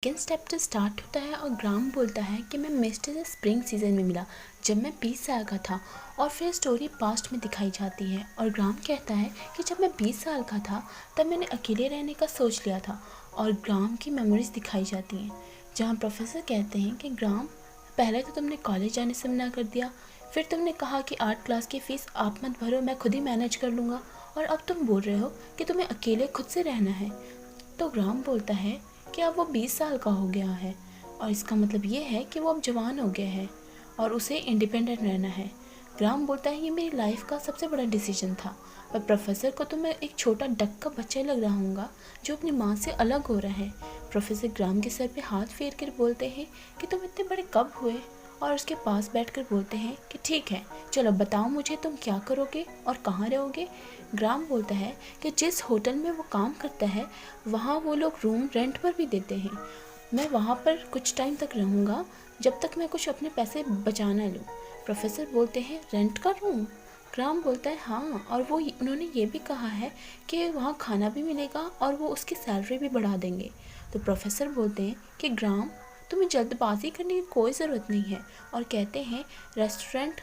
Second chapter start होता है और ग्राम बोलता है कि मैं मिस्टर स्प्रिंग सीजन में मिला जब मैं 20 साल का था। और फिर स्टोरी पास्ट में दिखाई जाती है और ग्राम कहता है कि जब मैं 20 साल का था तब मैंने अकेले रहने का सोच लिया था। और ग्राम की मेमोरीज दिखाई जाती हैं जहाँ प्रोफेसर कहते हैं कि ग्राम, पहले तो तुमने कॉलेज जाने से मना कर दिया, फिर तुमने कहा कि आर्ट क्लास की फ़ीस आप मत भरो, मैं खुद ही मैनेज कर लूँगा, और अब तुम बोल रहे हो कि तुम्हें अकेले खुद से रहना है। तो ग्राम बोलता है कि अब वो 20 साल का हो गया है और इसका मतलब ये है कि वो अब जवान हो गया है और उसे इंडिपेंडेंट रहना है। ग्राम बोलता है ये मेरी लाइफ का सबसे बड़ा डिसीजन था, पर प्रोफेसर को तो मैं एक छोटा डक का बच्चा लग रहा हूँगा जो अपनी माँ से अलग हो रहा है। प्रोफेसर ग्राम के सर पे हाथ फेर कर बोलते हैं कि तुम इतने बड़े कब हुए, और उसके पास बैठकर बोलते हैं कि ठीक है, चलो बताओ मुझे तुम क्या करोगे और कहाँ रहोगे। ग्राम बोलता है कि जिस होटल में वो काम करता है वहाँ वो लोग रूम रेंट पर भी देते हैं। मैं वहाँ पर कुछ टाइम तक रहूँगा जब तक मैं कुछ अपने पैसे बचा ना लूँ। प्रोफेसर बोलते हैं रेंट का रूम? ग्राम बोलता है हाँ, और वो उन्होंने ये भी कहा है कि वहाँ खाना भी मिलेगा और वो उसकी सैलरी भी बढ़ा देंगे। तो प्रोफेसर बोलते हैं कि ग्राम, तुम्हें जल्दबाजी करने की कोई ज़रूरत नहीं है, और कहते हैं रेस्टोरेंट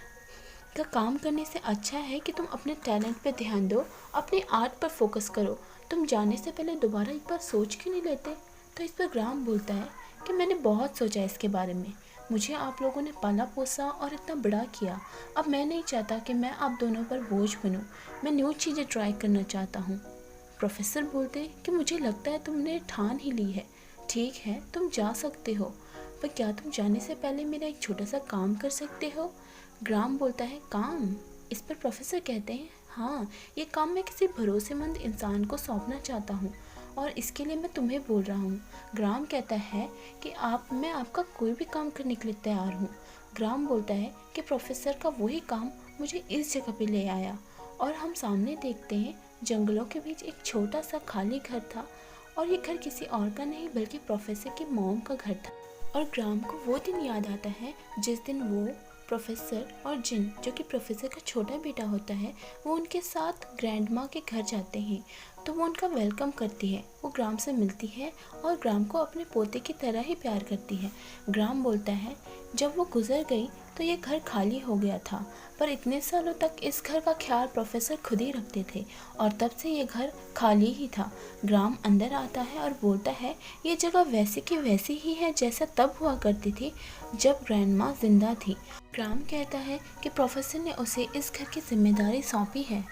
का काम करने से अच्छा है कि तुम अपने टैलेंट पे ध्यान दो, अपने आर्ट पर फोकस करो। तुम जाने से पहले दोबारा एक बार सोच क्यों नहीं लेते? तो इस पर ग्राम बोलता है कि मैंने बहुत सोचा इसके बारे में, मुझे आप लोगों ने पाला पोसा और इतना बड़ा किया, अब मैं नहीं चाहता कि मैं आप दोनों पर बोझ बनूं, मैं न्यू चीज़ें ट्राई करना चाहता हूँ। प्रोफेसर बोलते हैं कि मुझे लगता है तुमने ठान ही ली है, ठीक है तुम जा सकते हो, पर क्या तुम जाने से पहले मेरा एक छोटा सा काम कर सकते हो? ग्राम बोलता है काम? इस पर प्रोफेसर कहते हैं हाँ, ये काम मैं किसी भरोसेमंद इंसान को सौंपना चाहता हूँ और इसके लिए मैं तुम्हें बोल रहा हूँ। ग्राम कहता है कि मैं आपका कोई भी काम करने के लिए तैयार हूँ। ग्राम बोलता है कि प्रोफेसर का वही काम मुझे इस जगह पे ले आया, और हम सामने देखते हैं जंगलों के बीच एक छोटा सा खाली घर था, और ये घर किसी और का नहीं बल्कि प्रोफेसर की मॉम का घर था। और ग्राम को वो दिन याद आता है जिस दिन वो, प्रोफेसर और जिन, जो कि प्रोफेसर का छोटा बेटा होता है, वो उनके साथ ग्रैंड माँ के घर जाते हैं। तो वो उनका वेलकम करती है, वो ग्राम से मिलती है और ग्राम को अपने पोते की तरह ही प्यार करती है। ग्राम बोलता है जब वो गुजर गई तो ये घर खाली हो गया था, पर इतने सालों तक इस घर का ख्याल प्रोफेसर खुद ही रखते थे और तब से ये घर खाली ही था। ग्राम अंदर आता है और बोलता है ये जगह वैसी की वैसी ही है जैसा तब हुआ करती थी जब ग्रैंडमा जिंदा थी। ग्राम कहता है कि प्रोफेसर ने उसे इस घर की जिम्मेदारी सौंपी है।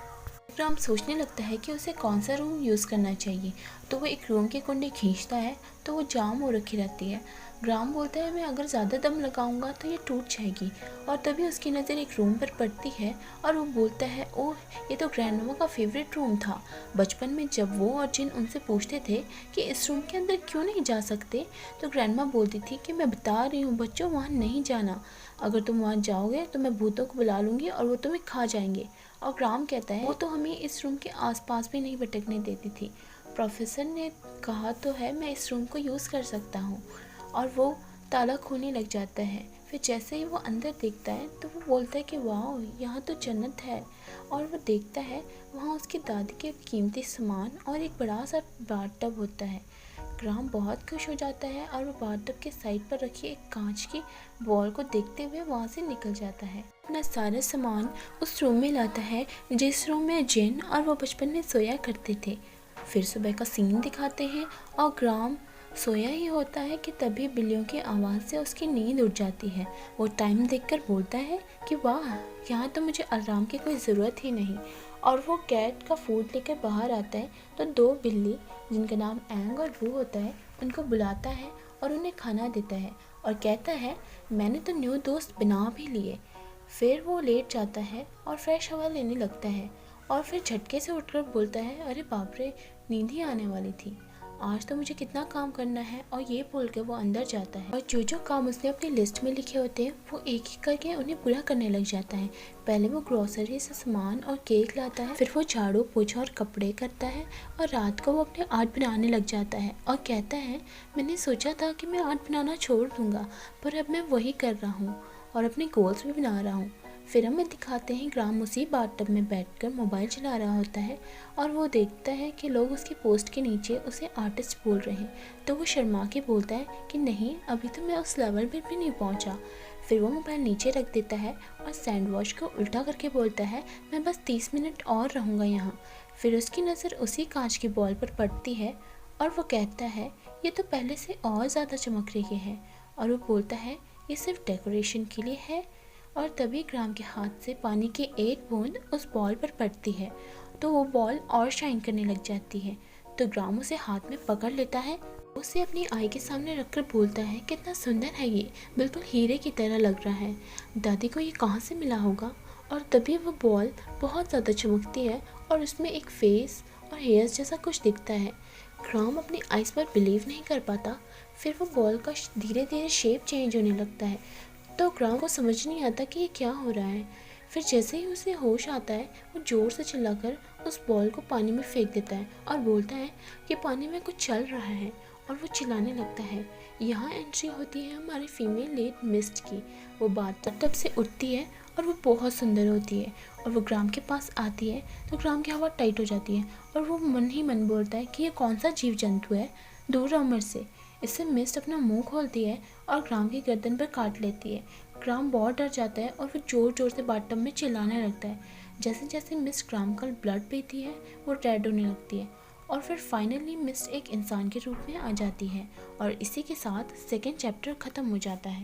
ग्राम सोचने लगता है कि उसे कौन सा रूम यूज़ करना चाहिए, तो वो एक रूम की कुंडी खींचता है तो वो जाम हो रखी रहती है। ग्राम बोलता है मैं अगर ज़्यादा दम लगाऊंगा तो ये टूट जाएगी, और तभी उसकी नज़र एक रूम पर पड़ती है और वो बोलता है ओह, ये तो ग्रैंडमा का फेवरेट रूम था। बचपन में जब वो और जिन उनसे पूछते थे कि इस रूम के अंदर क्यों नहीं जा सकते, तो ग्रैंडमा बोलती थी कि मैं बता रही हूँ बच्चों, वहाँ नहीं जाना, अगर तुम वहाँ जाओगे तो मैं भूतों को बुला लूँगी और वो तुम्हें खा जाएंगे। और ग्राम कहता है वो तो हमें इस रूम के आसपास भी नहीं भटकने देती थी। प्रोफेसर ने कहा तो है मैं इस रूम को यूज़ कर सकता हूँ, और वो ताला खोलने लग जाता है। फिर जैसे ही वो अंदर देखता है तो वो बोलता है कि वाह, यहाँ तो जन्नत है। और वो देखता है वहाँ उसकी दादी के कीमती सामान और एक बड़ा सा बाथटब होता है। ग्राम बहुत खुश हो जाता है और वो बाथटब के साइड पर रखी एक कांच की बॉल को देखते हुए वहाँ से निकल जाता है। अपना सारा सामान उस रूम में लाता है जिस रूम में जिन और वो बचपन में सोया करते थे। फिर सुबह का सीन दिखाते हैं और ग्राम सोया ही होता है कि तभी बिल्लियों की आवाज़ से उसकी नींद उड़ जाती है। वो टाइम देखकर बोलता है कि वाह, यहाँ तो मुझे अलार्म की कोई ज़रूरत ही नहीं। और वो कैट का फूड लेकर बाहर आता है तो दो बिल्ली, जिनका नाम एंग और रू होता है, उनको बुलाता है और उन्हें खाना देता है और कहता है मैंने तो न्यू दोस्त बना भी लिए। फिर वो लेट जाता है और फ्रेश हवा लेने लगता है और फिर झटके से उठकर बोलता है अरे बाप रे, नींद ही आने वाली थी, आज तो मुझे कितना काम करना है। और ये बोल के वो अंदर जाता है और जो जो काम उसने अपनी लिस्ट में लिखे होते हैं वो एक एक करके उन्हें पूरा करने लग जाता है। पहले वो ग्रोसरी से सामान और केक लाता है, फिर वो झाड़ू पोछा और कपड़े करता है, और रात को वो अपने आर्ट बनाने लग जाता है और कहता है मैंने सोचा था कि मैं आर्ट बनाना छोड़ दूंगा, पर अब मैं वही कर रहा हूँ और अपने गोल्स भी बना रहा हूँ। फिर हमें दिखाते हैं ग्राम उसी बाथटब में बैठकर मोबाइल चला रहा होता है और वो देखता है कि लोग उसकी पोस्ट के नीचे उसे आर्टिस्ट बोल रहे हैं। तो वो शर्मा के बोलता है कि नहीं, अभी तो मैं उस लेवल पर भी नहीं पहुंचा। फिर वो मोबाइल नीचे रख देता है और सैंड वॉश को उल्टा करके बोलता है, मैं बस 30 मिनट और रहूँगा यहाँ। फिर उसकी नज़र उसी कांच की बॉल पर पड़ती है और वो कहता है, ये तो पहले से और ज़्यादा चमक रही है। और वो बोलता है, ये सिर्फ डेकोरेशन के लिए है। और तभी ग्राम के हाथ से पानी की एक बूंद उस बॉल पर पड़ती है तो वो बॉल और शाइन करने लग जाती है। तो ग्राम उसे हाथ में पकड़ लेता है, उसे अपनी आई के सामने रखकर बोलता है, कितना सुंदर है ये, बिल्कुल हीरे की तरह लग रहा है। दादी को ये कहाँ से मिला होगा। और तभी वो बॉल बहुत ज़्यादा चमकती है और उसमें एक फेस और हेयर्स जैसा कुछ दिखता है। ग्राम अपनी आइज़ पर बिलीव नहीं कर पाता। फिर वो बॉल का धीरे धीरे शेप चेंज होने लगता है तो ग्राम को समझ नहीं आता कि ये क्या हो रहा है। फिर जैसे ही उसे होश आता है वो ज़ोर से चिल्लाकर उस बॉल को पानी में फेंक देता है और बोलता है कि पानी में कुछ चल रहा है। और वो चिल्लाने लगता है। यहाँ एंट्री होती है हमारी फीमेल लेड मिस्ट की। वो बाथटब से उठती है और वो बहुत सुंदर होती है और वो ग्राम के पास आती है तो ग्राम की हवा टाइट हो जाती है और वो मन ही मन बोलता है कि ये कौन सा जीव जंतु है, दूर रहो मेरे से। इससे मिस्ट अपना मुंह खोलती है और ग्राम की गर्दन पर काट लेती है। ग्राम बहुत डर जाता है और वो जोर जोर से बाथटब में चिल्लाने लगता है। जैसे जैसे मिस्ट ग्राम का ब्लड पीती है वो रेड होने लगती है और फिर फाइनली मिस्ट एक इंसान के रूप में आ जाती है। और इसी के साथ सेकेंड चैप्टर ख़त्म हो जाता है।